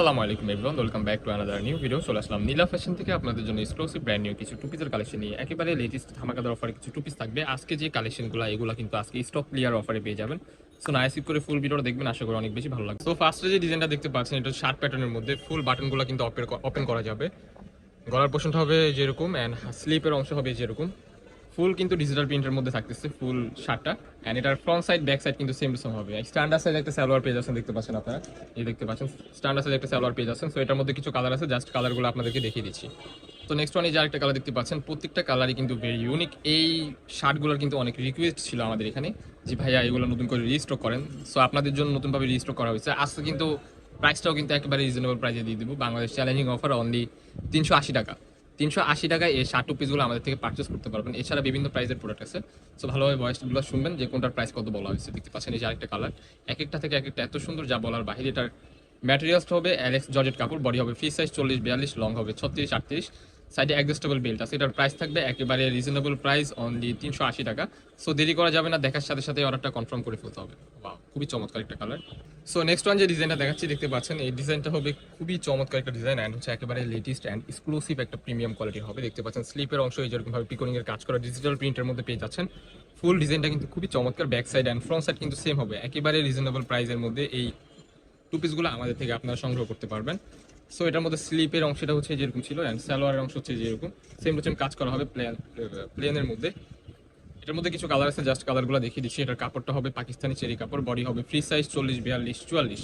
আসসালামু আলাইকুম everyone, welcome back to another new video. চলে আসলাম নীলা ফ্যাশন থেকে আপনাদের জন্য এক্সক্লুসিভ ব্র্যান্ড নিউ কিছু টু পিসের কালেকশন নিয়ে। একেবারে লেটেস্ট ধামাকাদার অফারে কিছু টু পিস থাকবে। আজকে যে কালেকশনগুলো এগুলো কিন্তু আজকে স্টক ক্লিয়ার অফারে পেয়ে যাবেন। সো না স্কিপ করে ফুল ভিডিওটা দেখবেন, আশা করি অনেক বেশি ভালো লাগবে। সো ফার্স্টে যে ডিজাইনটা দেখতে পাচ্ছেন এটা শার্ট প্যাটার্নের মধ্যে, ফুল বাটনগুলো কিন্তু ওপেন করা যাবে। গলার পোর্শনটা হবে যেরকম অ্যান্ড স্লিপের অংশ হবে যেরকম। ফুল কিন্তু ডিজিটাল প্রিন্টের মধ্যে থাকতেছে ফুল শার্টটা, এন্ড এটার ফ্রন্ট সাইড ব্যাক সাইড কিন্তু সেম টু সেম হবে। স্ট্যান্ডার্ড সাইজ একটা সালোয়ার পেজ আছেন, দেখতে পাচ্ছেন আপনারা, এই দেখতে পাচ্ছেন স্ট্যান্ডার্ড সাইজ একটা সালোয়ার পেজ আছেন। সো এটার মধ্যে কিছু কালার আছে, জাস্ট কালারগুলো আপনাদেরকে দেখিয়ে দিচ্ছি। তো নেক্সট ওয়ান এই যে আরেকটা কালার দেখতে পাচ্ছেন, প্রত্যেকটা কালারই কিন্তু ভেরি ইউনিক। এই শার্টগুলোর কিন্তু অনেক রিকোয়েস্ট ছিল আমাদের এখানে যে ভাইয়া এগুলো নতুন করে রিস্টক করেন। সো আপনাদের জন্য নতুনভাবে রিস্টক করা হয়েছে। আজকে কিন্তু প্রাইসটাও কিন্তু একেবারে রিজনেবল প্রাইসে দিয়ে দেবো। বাংলাদেশ চ্যালেঞ্জিং অফার অনলি 380 টাকা। 380 টাকায় এই শার্ট টু পিসগুলো আমাদের থেকে পারচেস করতে পারবেন। এছাড়া বিভিন্ন প্রাইসের প্রোডাক্ট আছে। সো ভালোভাবে ভয়েসগুলো শুনবেন যে কোনটার প্রাইস কত বলা হয়েছে। দেখতে পাচ্ছেন এই যে আরেকটা কালার, এক একটা থেকে এক একটা এত সুন্দর যা বলার বাহিরে। এটার ম্যাটেরিয়ালসটা হবে অ্যালেক্স জর্জেট কাপড়, বডি হবে ফ্রি সাইজ 40-42, লং হবে 36-38, সাইডে অ্যাডজাস্টেবল বেল্ট আছে। এটার প্রাইস থাকবে একেবারে রিজনেবল প্রাইস অনলি 380 টাকা। সো দেরি করা যাবে না, দেখার সাথে সাথে অর্ডারটা কনফার্ম করে ফেলতে হবে। ওয়াও, খুবই চমৎকার একটা কালার। সো নেক্সট ওয়ান যে ডিজাইনটা দেখাচ্ছি দেখতে পাচ্ছেন, এই ডিজাইনটা হবে খুবই চমৎকার একটা ডিজাইন অ্যান্ড হচ্ছে একেবারে লেটেস্ট অ্যান্ড এক্সক্লুসিভ একটা প্রিমিয়াম কোয়ালিটির হবে। দেখতে পাচ্ছেন স্লিপের অংশ এই যেরকমভাবে পিকনিং এর কাজ করা ডিজিটাল প্রিন্টের মধ্যে পেয়ে যাচ্ছেন। ফুল ডিজাইনটা কিন্তু খুবই চমৎকার, back side and front side কিন্তু সেম হবে। একেবারে রিজনেবল প্রাইসের মধ্যে এই টু পিসগুলো আমাদের থেকে আপনারা সংগ্রহ করতে পারবেন। সো এটার মধ্যে স্লিপের অংশটা হচ্ছে যেরকম ছিল অ্যান্ড সালোয়ারের অংশ হচ্ছে যেরকম সেম টু সেম কাজ করা হবে প্লেনের মধ্যে। এটার মধ্যে কিছু কালার আছে, জাস্ট কালারগুলো দেখিয়ে দিচ্ছি। এটার কাপড়টা হবে পাকিস্তানি চেরি কাপড়, বডি হবে ফ্রি সাইজ 40-42-44,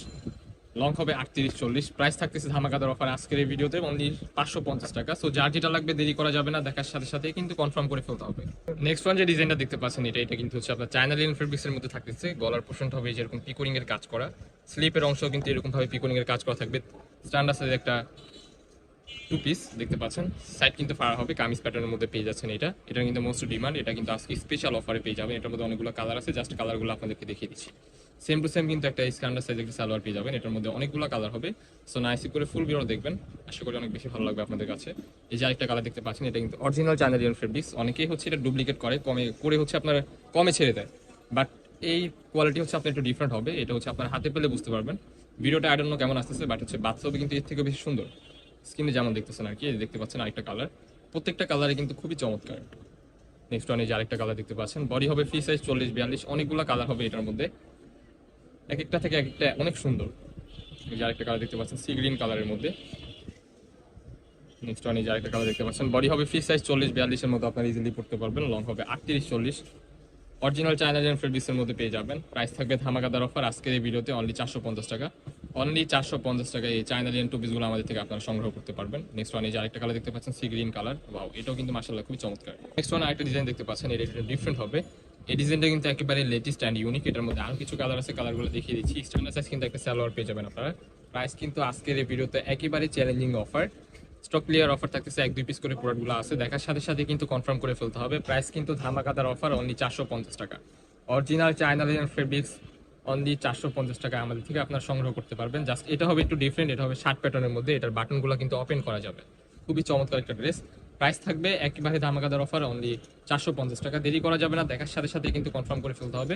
লং হবে 38-40। প্রাইস থাকতেছে ধামাকাদার অফার আজকের এই ভিডিওতে অনলি 550 টাকা। সো যার যেটা লাগবে দেরি করা যাবে না, দেখার সাথে সাথে কিন্তু কনফার্ম করে ফেলতে হবে। নেক্সট ওয়ান যে ডিজাইনটা দেখতে পাচ্ছেন এটা কিন্তু হচ্ছে আপনার চায়না লিনেন ফেব্রিক্সের মধ্যে থাকতেছে। গলার পোর্শনটা হবে যেরকম পিকোরিং এর কাজ করা, স্লিপের অংশ কিন্তু এরকম ভাবে পিকোরিং এর কাজ করা থাকবে। স্ট্যান্ডার্ড সাইজ একটা টু পিস দেখতে পাচ্ছেন, সাইড কিন্তু ফাড়া হবে, কামিজ প্যাটার্নের মধ্যে পেয়ে যাচ্ছেন। এটা কিন্তু মোস্ট ডিমান্ড, এটা কিন্তু আজকে স্পেশাল অফারে পেয়ে যাবেন। এটার মধ্যে অনেকগুলো কালার আছে, জাস্ট কালারগুলো আপনাদেরকে দেখিয়ে দিচ্ছি। সেম টু সেম কিন্তু একটা স্ট্যান্ডার্ড সাইজ একটা সালোয়ার পেয়ে যাবেন। এটার মধ্যে অনেকগুলো কালার হবে। সো নাইসি করে ফুল ভিডিও দেখবেন, আশা করি অনেক বেশি ভালো লাগবে আপনাদের কাছে। এই যে আরেকটা কালার দেখতে পাচ্ছেন, এটা কিন্তু অরিজিনাল চায়না ফেব্রিক্স। অনেকেই হচ্ছে এটা ডুপ্লিকেট করে, কমে করে হচ্ছে আপনার কমে ছেড়ে দেয়, বাট এই কোয়ালিটি হচ্ছে আপনার একটু ডিফারেন্ট হবে। এটা হচ্ছে আপনার হাতে পেলে বুঝতে পারবেন। ভিডিওটা আই ডোন্ট নো কেমন আসতেছে, বাট হচ্ছে বাস্তবে কিন্তু এর থেকে বেশি সুন্দর। স্ক্রিনে যেমন দেখতেছেন আর কি, দেখতে পাচ্ছেন আরেকটা কালার, প্রত্যেকটা কালারে কিন্তু খুবই চমৎকার। নেক্সট ওয়ান এই যে আরেকটা কালার দেখতে পাচ্ছেন, বডি হবে ফ্রি সাইজ 40-42, অনেকগুলো কালার হবে এটার মধ্যে, এক একটা থেকে এক একটা অনেক সুন্দর। এই যে আরেকটা কালার দেখতে পাচ্ছেন সি গ্রিন কালারের মধ্যে। নেক্সট ওয়ান এই যে আরেকটা কালার দেখতে পাচ্ছেন, বডি হবে ফ্রি সাইজ 40-42 এর মধ্যে আপনারা ইজিলি পড়তে পারবেন, লং হবে 38-40, অরিজিনাল চায়না ফেব্রিক্সের মধ্যে পেয়ে যাবেন। প্রাইস থাকবে ধামাকাদার অফার আজকের এই ভিডিওতে অনলি 450 টাকা। অনলি 450 টাকা এই চায়না টু পিসগুলো আমাদের থেকে আপনারা সংগ্রহ করতে পারবেন। নেক্সট ওয়ান এই যে আরেকটা কালার দেখতে পাচ্ছেন সি গ্রিন কালার, ওয়াও, এটাও কিন্তু মাশাআল্লাহ খুবই চমৎকার। নেক্সট ওয়ান আরেকটা ডিজাইন দেখতে পাচ্ছেন, এটা ডিফারেন্ট হবে। এই ডিজাইনটা কিন্তু একেবারে লেটেস্ট অ্যান্ড ইউনিক। এটার মধ্যে আরো কিছু কালার আছে, কালারগুলো দেখিয়ে দিচ্ছি। স্ট্যান্ডার্ড সাইজ কিন্তু একটা সালোয়ার পেয়ে যাবেন আপনারা। প্রাইস কিন্তু আজকের এই ভিডিওতে একেবারে challenging offer, stock clear offer থাকতেছে, 1-2 পিস করে প্রোডাক্টগুলো আছে, দেখার সাথে সাথে কিন্তু কনফার্ম করে ফেলতে হবে। প্রাইস কিন্তু ধামাকাদার অফার অনলি 450 টাকা। অরিজিনাল চায়না ফেব্রিক্স অনলি 450 টাকা আমাদের থেকে আপনারা সংগ্রহ করতে পারবেন। জাস্ট এটা হবে একটু ডিফারেন্ট, এটা হবে শার্ট প্যাটার্নের মধ্যে, এটার বাটনগুলো কিন্তু ওপেন করা যাবে। খুবই চমৎকার একটা ড্রেস। প্রাইস থাকবে একেবারে ধামাকাদার অফার অনলি 450 টাকা। দেরি করা যাবে না, দেখার সাথে সাথে কিন্তু কনফার্ম করে ফেলতে হবে।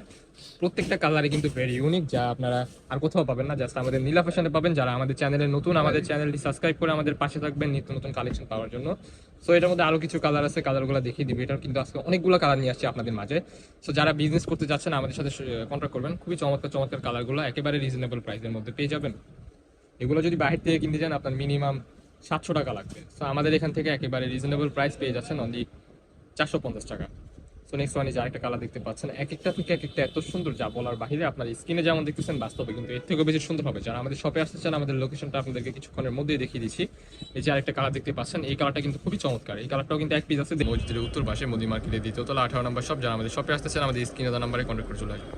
প্রত্যেকটা কালারে কিন্তু ভেরি ইউনিক, যা আপনারা আর কোথাও পাবেন না, জাস্ট আমাদের নীলা ফ্যাশনে পাবেন। যারা আমাদের চ্যানেলে নতুন, আমাদের চ্যানেলটি সাবস্ক্রাইব করে আমাদের পাশে থাকবেন নিত্য নতুন কালেকশন পাওয়ার জন্য। সো এটার মধ্যে আরো কিছু কালার আছে, কালারগুলো দেখিয়ে দিবে। এটার কিন্তু আজকে অনেকগুলো কালার নিয়ে আসছে আপনাদের মাঝে। সো যারা বিজনেস করতে যাচ্ছেন আমাদের সাথে কন্ট্যাক্ট করবেন। খুবই চমৎকার চমৎকার কালারগুলো একেবারে রিজনেবল প্রাইসের মধ্যে পেয়ে যাবেন। এগুলো যদি বাইরে থেকে কিনতে যান আপনার মিনিমাম 700 টাকা লাগবে। সো আমাদের এখান থেকে একেবারে রিজনেবল প্রাইস পেয়ে যাচ্ছেন অনলি 450 টাকা। সো নেক্সট ওয়ান যে আরেকটা কালার দেখতে পাচ্ছেন, এক একটা থেকে এক একটা এত সুন্দর যা বলার বাহিরে। আপনার স্ক্রিনে যেমন দেখতেছেন বাস্তবে কিন্তু এর থেকেও বেশি সুন্দর হবে। যারা আমাদের শপে আসতে চান আমাদের লোকেশনটা আপনাদেরকে কিছুক্ষণের মধ্যেই দেখিয়ে দিচ্ছি। এই যে আরেকটা কালার দেখতে পাচ্ছেন, এই কালারটা কিন্তু খুবই চমৎকার। এই কালারটাও কিন্তু এক পিস আছে মসজিদের উত্তর পাশে মোদি মার্কেটের দ্বিতীয় তলা 18 নম্বর শপ। যারা আমাদের শপে আসতে চান আমাদের স্ক্রিনে দেওয়া নাম্বারে কন্ট্যাক্ট করে চলে আসবেন।